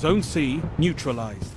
Zone C neutralized.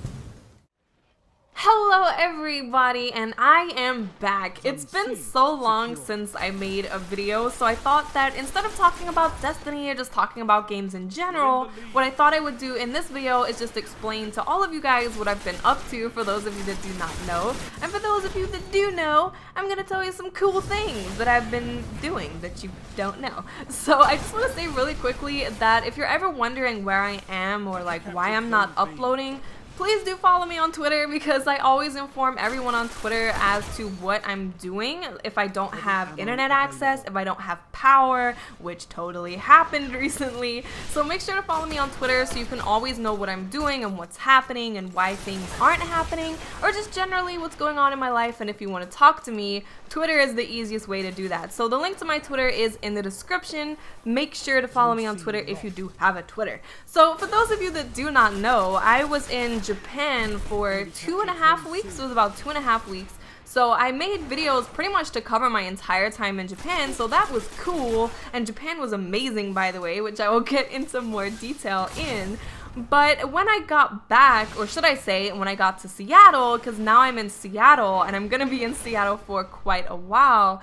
Hello everybody, and I am back. It's been so long since I made a video, so I thought that instead of talking about Destiny or just talking about games in general, what I thought I would do in this video is just explain to all of you guys what I've been up to, for those of you that do not know. And for those of you that do know, I'm gonna tell you some cool things that I've been doing that you don't know. So I just want to say really quickly that if you're ever wondering where I am or like why I'm not uploading, please do follow me on Twitter, because I always inform everyone on Twitter as to what I'm doing if I don't have internet access, if I don't have power, which totally happened recently. So make sure to follow me on Twitter so you can always know what I'm doing and what's happening and why things aren't happening, or just generally what's going on in my life. And if you want to talk to me, Twitter is the easiest way to do that. So the link to my Twitter is in the description. Make sure to follow me on Twitter if you do have a Twitter. So for those of you that do not know, I was in Japan for 2.5 weeks. It was about 2.5 weeks. So I made videos pretty much to cover my entire time in Japan, so that was cool. And Japan was amazing, by the way, which I will get into more detail in. But when I got back, or should I say when I got to Seattle, because now I'm in Seattle and I'm gonna be in Seattle for quite a while,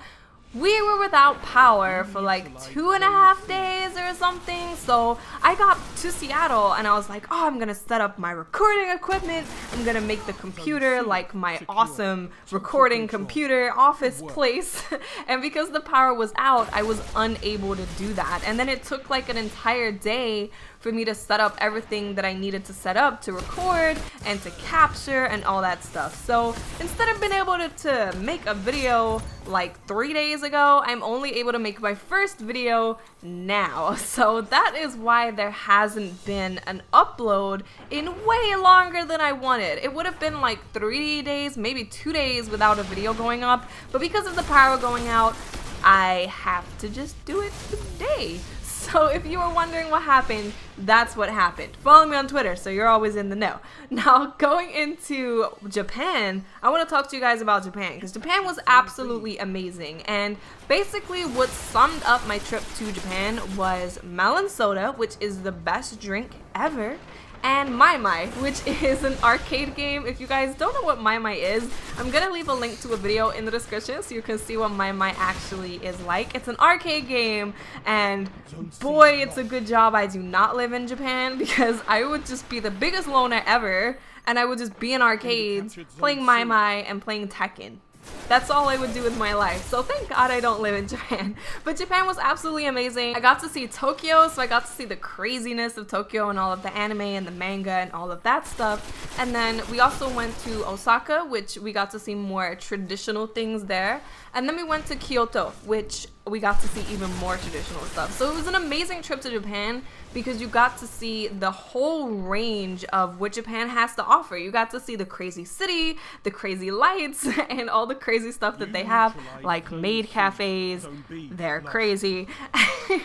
we were without power for like 2.5 days or something. So I got to Seattle and I was like, oh, I'm gonna set up my recording equipment. I'm gonna make the computer like my awesome recording computer office place. And because the power was out, I was unable to do that. And then it took like an entire day for me to set up everything that I needed to set up to record and to capture and all that stuff. So instead of being able to make a video like 3 days ago, I'm only able to make my first video now. So that is why there hasn't been an upload in way longer than I wanted. It would have been like 3 days, maybe 2 days without a video going up, but because of the power going out, I have to just do it today. So if you were wondering what happened, that's what happened. Follow me on Twitter so you're always in the know. Now, going into Japan, I want to talk to you guys about Japan, because Japan was absolutely amazing. And basically what summed up my trip to Japan was melon soda, which is the best drink ever, and Mai Mai, which is an arcade game. If you guys don't know what Mai Mai is, I'm gonna leave a link to a video in the description so you can see what Mai Mai actually is like. It's an arcade game, and boy, it's a good job I do not live in Japan, because I would just be the biggest loner ever, and I would just be in arcades playing Mai Mai and playing Tekken. That's all I would do with my life. So thank God I don't live in Japan. But Japan was absolutely amazing. I got to see Tokyo, so I got to see the craziness of Tokyo and all of the anime and the manga and all of that stuff. And then we also went to Osaka, which we got to see more traditional things there. And then we went to Kyoto, which we got to see even more traditional stuff. So it was an amazing trip to Japan, because you got to see the whole range of what Japan has to offer. You got to see the crazy city, the crazy lights, and all the crazy stuff that they have, like maid cafes. They're crazy.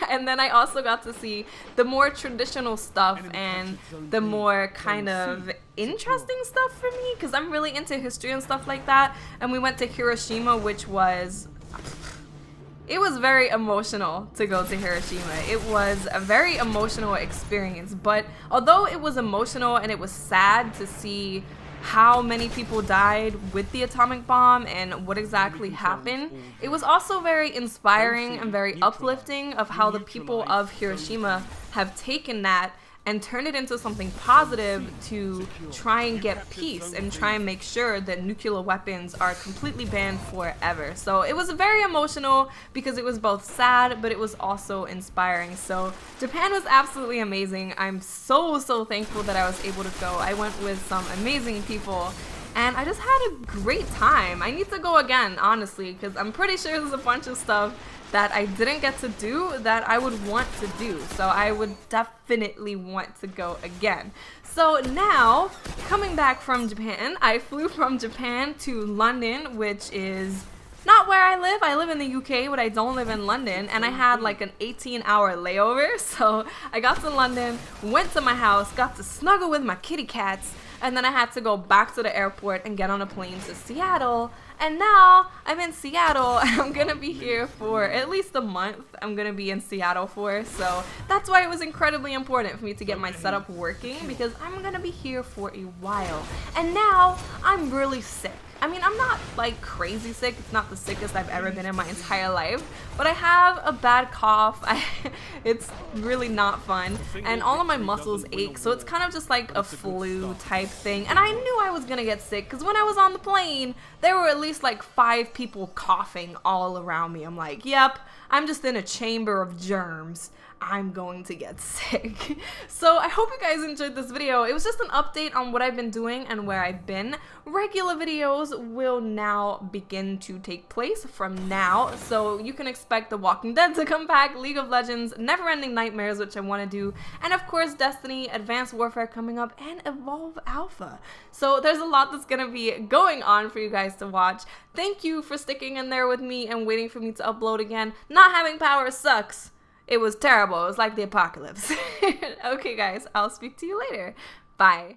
And then I also got to see the more traditional stuff and the more kind of interesting stuff for me, because I'm really into history and stuff like that. And we went to Hiroshima, which was... it was very emotional to go to Hiroshima. It was a very emotional experience, but although it was emotional and it was sad to see how many people died with the atomic bomb and what exactly happened, it was also very inspiring and very uplifting of how the people of Hiroshima have taken that and turn it into something positive to try and get peace and try and make sure that nuclear weapons are completely banned forever. So it was very emotional, because it was both sad, but it was also inspiring. So Japan was absolutely amazing. I'm so thankful that I was able to go. I went with some amazing people, and I just had a great time. I need to go again, honestly, because I'm pretty sure there's a bunch of stuff that I didn't get to do that I would want to do. So I would definitely want to go again. So now, coming back from Japan, I flew from Japan to London, which is not where I live. I live in the UK, but I don't live in London, and I had like an 18-hour layover. So I got to London, went to my house, got to snuggle with my kitty cats, and then I had to go back to the airport and get on a plane to Seattle. And now I'm in Seattle and I'm gonna be here for at least a month. I'm gonna be in Seattle for, so that's why it was incredibly important for me to get my setup working, because I'm gonna be here for a while. And now I'm really sick. I mean, I'm not like crazy sick. It's not the sickest I've ever been in my entire life, but I have a bad cough. It's really not fun, and all of my muscles ache, so it's kind of just like a flu type thing. And I knew I was gonna get sick because when I was on the plane, there were at least like 5 people coughing all around me. I'm like, yep, I'm just in a chamber of germs. I'm going to get sick. So I hope you guys enjoyed this video. It was just an update on what I've been doing and where I've been. Regular videos will now begin to take place from now, so you can expect The Walking Dead to come back, League of Legends, Neverending Nightmares, which I want to do, and of course Destiny, Advanced Warfare coming up, and Evolve Alpha. So there's a lot that's gonna be going on for you guys to watch. Thank you for sticking in there with me and waiting for me to upload again. Not having power sucks. It was terrible. It was like the apocalypse. Okay, guys, I'll speak to you later. Bye.